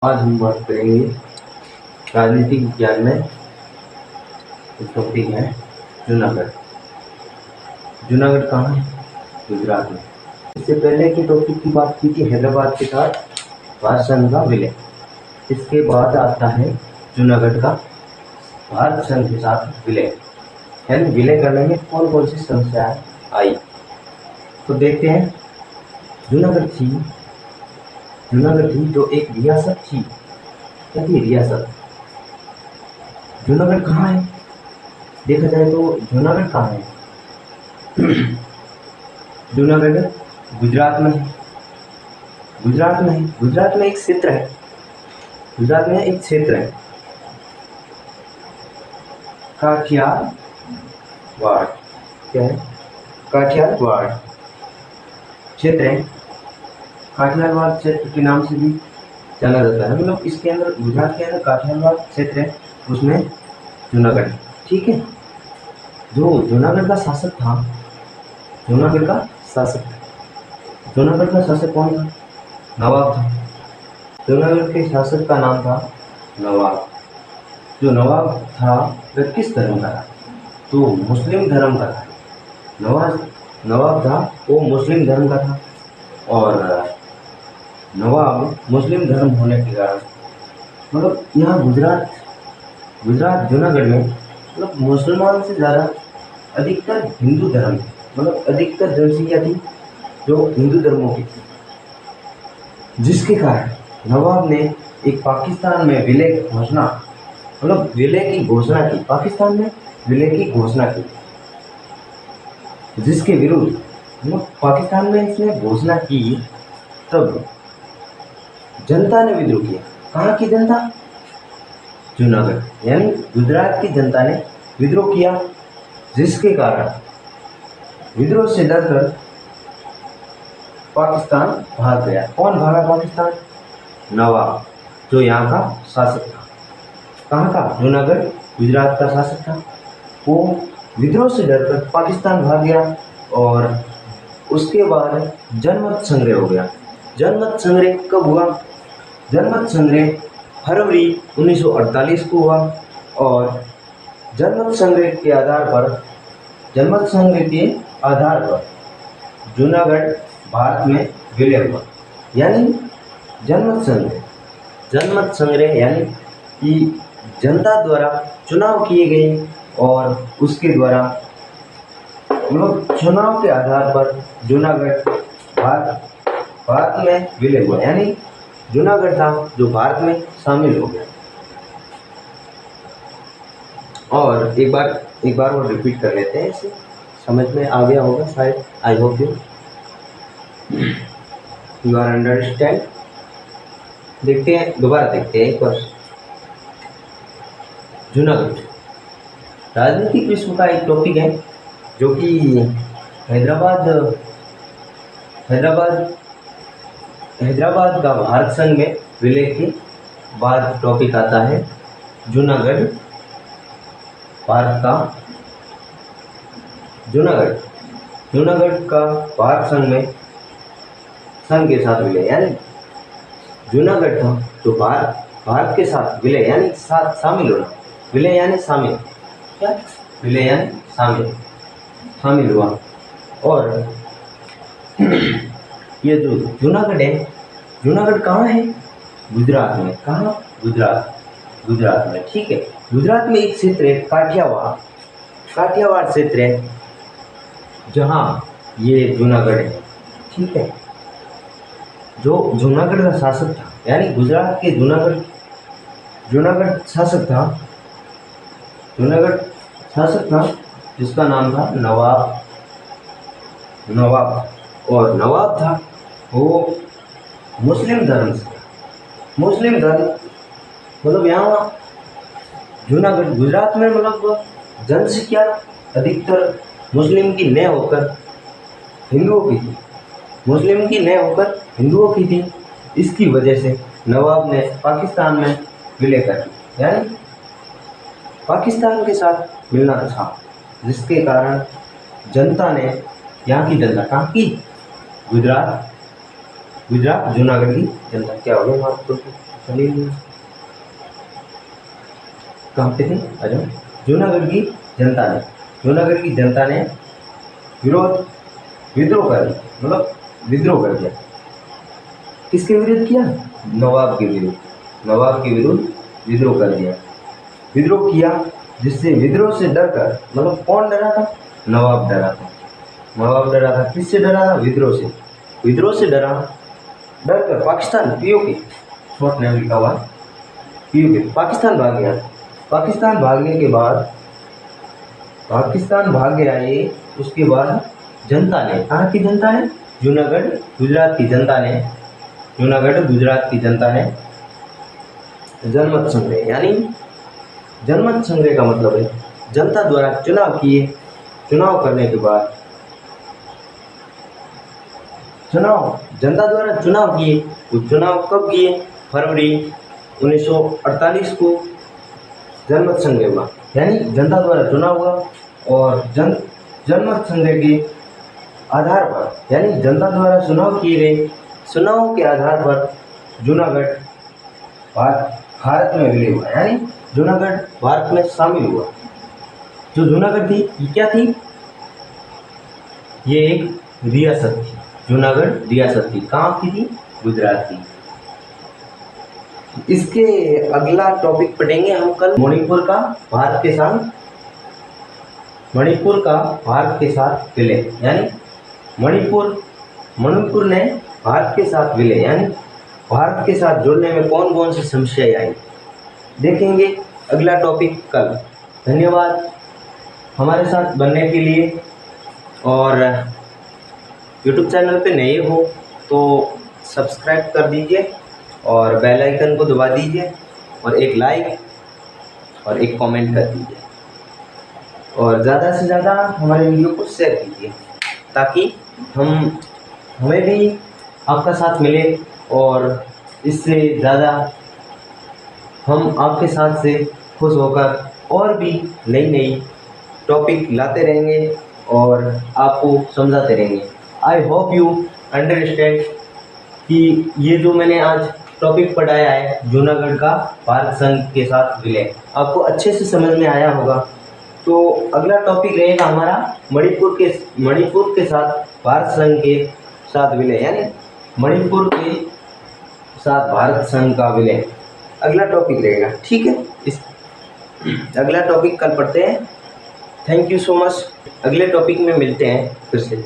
आज हम बात करेंगे राजनीतिक विज्ञान में। टॉपिक है जूनागढ़। जूनागढ़ कहाँ है? गुजरात में। इससे पहले के टॉपिक की बात की थी हैदराबाद के साथ भारत संघ का विलय। इसके बाद आता है जूनागढ़ का भारत संघ के साथ विलय। यानी विलय करने में कौन कौन सी समस्याएं आई, तो देखते हैं। जूनागढ़ थी जो एक रियासत थी। क्या थी? रियासत। जूनागढ़ कहाँ है? देखा जाए तो जूनागढ़ कहाँ है? जूनागढ़ गुजरात में है। गुजरात में एक क्षेत्र है। काठियावाड़। क्या है? काठियावाड़ क्षेत्र है। काठियावाड़ क्षेत्र के नाम से भी जाना जाता है। मतलब इसके अंदर, गुजरात के अंदर काठियावाड़ क्षेत्र है, उसमें जूनागढ़ है। ठीक है। जो जूनागढ़ का शासक कौन था? नवाब था। जूनागढ़ के शासक का नाम था नवाब। जो नवाब था वह किस धर्म का था? तो मुस्लिम धर्म का था। नवाब था वो मुस्लिम धर्म का था। और नवाब मुस्लिम धर्म होने के कारण मतलब यहाँ गुजरात जूनागढ़ में मतलब मुसलमान से ज़्यादा अधिकतर हिंदू धर्म थे। मतलब अधिकतर जनसंख्या थी जो हिंदू धर्मों की थी, जिसके कारण नवाब ने एक पाकिस्तान में विलय की घोषणा की। पाकिस्तान में विलय की घोषणा की, जिसके विरुद्ध मतलब पाकिस्तान में इसने घोषणा की, तब जनता ने विद्रोह किया। कहाँ की जनता? जूनागढ़ यानी गुजरात की जनता ने विद्रोह किया, जिसके कारण विद्रोह से डरकर पाकिस्तान भाग गया। कौन भागा पाकिस्तान? नवाब, जो यहाँ का शासक था। कहाँ का? जूनागढ़ गुजरात का शासक था। वो विद्रोह से डरकर पाकिस्तान भाग गया और उसके बाद जनमत संग्रह हो गया। जनमत संग्रह कब हुआ? जनमत संग्रह फरवरी 1948 को हुआ। और जनमत संग्रह के आधार पर जूनागढ़ भारत में विलय हुआ। यानी जनमत संग्रह यानी कि जनता द्वारा चुनाव किए गए और उसके द्वारा मतलब चुनाव के आधार पर जूनागढ़ भारत में विलय हुआ। यानी जूनागढ़ था जो भारत में शामिल हो गया। और एक बार वो रिपीट कर लेते हैं, इसे समझ में आ गया होगा शायद। I hope you are understand. दोबारा देखते हैं एक बार। जूनागढ़ राजनीतिक विश्व का एक टॉपिक है, जो कि हैदराबाद का भारत संघ में विलय के बाद टॉपिक आता है जूनागढ़ का भारत संघ के साथ विलय। यानी जूनागढ़ था तो भारत के साथ विलय यानी शामिल होना। विलय यानी शामिल। क्या? विलय यानी शामिल हुआ। और ये जो जूनागढ़ है, जूनागढ़ कहाँ है? गुजरात में। कहाँ? गुजरात में। ठीक है। गुजरात में एक क्षेत्र है काठियावाड़ क्षेत्र है, जहाँ ये जूनागढ़ है। ठीक है। जो जूनागढ़ का शासक था, यानी गुजरात के जूनागढ़ शासक था, जिसका नाम था नवाब। और नवाब था वो मुस्लिम धर्म से। मुस्लिम धर्म मतलब यहाँ गुजरात में मतलब जनसंख्या अधिकतर मुस्लिम की न होकर हिंदुओं की थी। इसकी वजह से नवाब ने पाकिस्तान में विलय कर दिया। यानी पाकिस्तान के साथ मिलना था, जिसके कारण जनता ने, यहाँ की जनता, कहाँ की? गुजरात जूनागढ़ की जनता क्या हो गई? चलिए कहाँ पे थे? अच्छा, जूनागढ़ की जनता ने विद्रोह कर दिया, मतलब विद्रोह कर दिया। किसके विरुद्ध किया? नवाब के विरुद्ध। नवाब के विरुद्ध विद्रोह कर दिया। विद्रोह किया, जिससे विद्रोह से डर कर, मतलब कौन डरा था? नवाब डरा था। नवाब डरा था, किससे डरा था? विद्रोह से। विद्रोह से डर कर पाकिस्तान, पीओके शॉर्ट नेम लिखा हुआ, पीओके, पाकिस्तान भाग गया। पाकिस्तान भागने के बाद, पाकिस्तान भाग गया ये। उसके बाद जनता ने, कहाँ की जनता ने? जूनागढ़ गुजरात की जनता ने, जूनागढ़ गुजरात की जनता ने जनमत संग्रह, यानी जनमत संग्रह का मतलब है जनता द्वारा चुनाव किए। चुनाव करने के बाद, जनता द्वारा चुनाव किए। वो चुनाव कब किए? फरवरी 1948 को जनमत संग्रह हुआ, यानी जनता द्वारा चुनाव हुआ। और जनमत संग्रह के आधार पर, यानी जनता द्वारा चुनाव किए गए, चुनाव के आधार पर जूनागढ़ भारत में विलय हुआ, यानी जूनागढ़ भारत में शामिल हुआ। जो जूनागढ़ थी, ये क्या थी? ये एक रियासत थी। जूनागढ़ रियासत थी। कहाँ की थी? गुजरात की। इसके अगला टॉपिक पढ़ेंगे हम कल, मणिपुर का भारत के साथ, मणिपुर का भारत के साथ विलय, यानी मणिपुर ने भारत के साथ विलय, यानी भारत के साथ जुड़ने में कौन कौन सी समस्याएं आई, देखेंगे अगला टॉपिक कल। धन्यवाद हमारे साथ बनने के लिए। और YouTube चैनल पे नए हो तो सब्सक्राइब कर दीजिए और बेल आइकन को दबा दीजिए और एक लाइक और एक कमेंट कर दीजिए और ज़्यादा से ज़्यादा हमारे वीडियो को शेयर कीजिए, ताकि हमें भी आपका साथ मिले और इससे ज़्यादा हम आपके साथ से खुश होकर और भी नई टॉपिक लाते रहेंगे और आपको समझाते रहेंगे। आई होप यू अंडरस्टैंड कि ये जो मैंने आज टॉपिक पढ़ाया है, जूनागढ़ का भारत संघ के साथ विलय, आपको अच्छे से समझ में आया होगा। तो अगला टॉपिक रहेगा हमारा मणिपुर के साथ भारत संघ के साथ विलय, यानी मणिपुर के साथ भारत संघ का विलय अगला टॉपिक रहेगा। ठीक है, इस अगला टॉपिक कल पढ़ते हैं। Thank you so much. अगले टॉपिक में मिलते हैं फिर से।